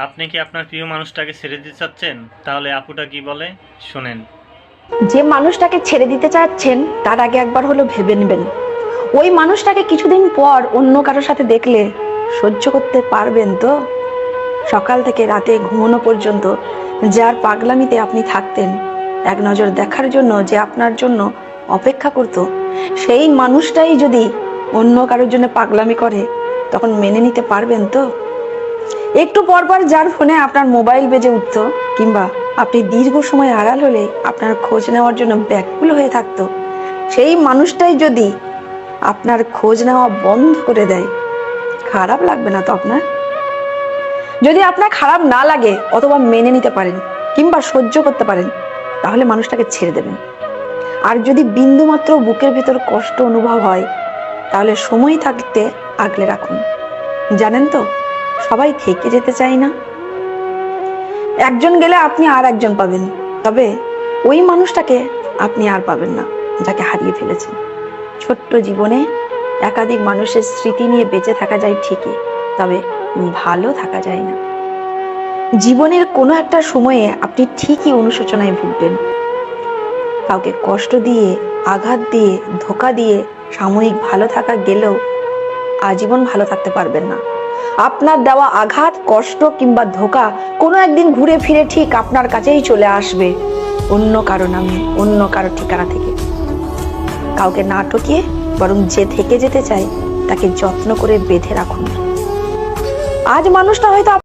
আপনি কি আপনার প্রিয় মানুষটাকে ছেড়ে দিতে চাচ্ছেন? তাহলে আপুটা কি বলে শোনেন। যে মানুষটাকে ছেড়ে দিতে চাচ্ছেন তার আগে একবার হলো ভেবে নেবেন, ওই মানুষটাকে কিছুদিন পর অন্য কারোর সাথে দেখলে সহ্য করতে পারবেন তো? সকাল থেকে রাতে ঘুমানো পর্যন্ত যার পাগলামিতে আপনি থাকতেন, এক নজর দেখার জন্য যে আপনার জন্য অপেক্ষা করত, সেই মানুষটাই যদি অন্য কারোর জন্য পাগলামি করে, তখন মেনে নিতে পারবেন তো? একটু পর পর যার ফোনে আপনার মোবাইল বেজে উঠত, কিংবা আপনি দীর্ঘ সময় আড়াল হলে আপনার খোঁজ নেওয়ার জন্য ব্যাকুল হয়ে থাকতো, সেই মানুষটাই যদি আপনার খোঁজ নেওয়া বন্ধ করে দেয়, খারাপ লাগবে না তো আপনার? যদি আপনার খারাপ না লাগে অথবা মেনে নিতে পারেন কিংবা সহ্য করতে পারেন, তাহলে মানুষটাকে ছেড়ে দেবেন। আর যদি বিন্দুমাত্র বুকের ভেতর কষ্ট অনুভব হয়, তাহলে সময় থাকতে আগলে রাখুন। জানেন তো, সবাই থেকে যেতে চায় না। একজন গেলে আপনি আর একজন পাবেন, তবে ওই মানুষটাকে আপনি আর পাবেন না যাকে হারিয়ে ফেলেছেন। ছোট্ট জীবনে একাধিক মানুষের স্মৃতি নিয়ে বেঁচে থাকা যায় ঠিকই, তবে ভালো থাকা যায় না। জীবনের কোনো একটা সময়ে আপনি ঠিকই অনুশোচনায় ভুগবেন। কাউকে কষ্ট দিয়ে, আঘাত দিয়ে, ধোঁকা দিয়ে সাময়িক ভালো থাকা গেলেও আজীবন ভালো থাকতে পারবেন না। আপনার দেওয়া আঘাত, কষ্ট কিংবা ধোঁকা কোনো একদিন ঘুরে ফিরে ঠিক আপনার কাছেই চলে আসবে, অন্য কারো নামে, অন্য কারো ঠিকানা থেকে। কাউকে না ঠকিয়ে বরং যে থেকে যেতে চায় তাকে যত্ন করে বেঁধে রাখুন। আজ মানুষটা হয়তো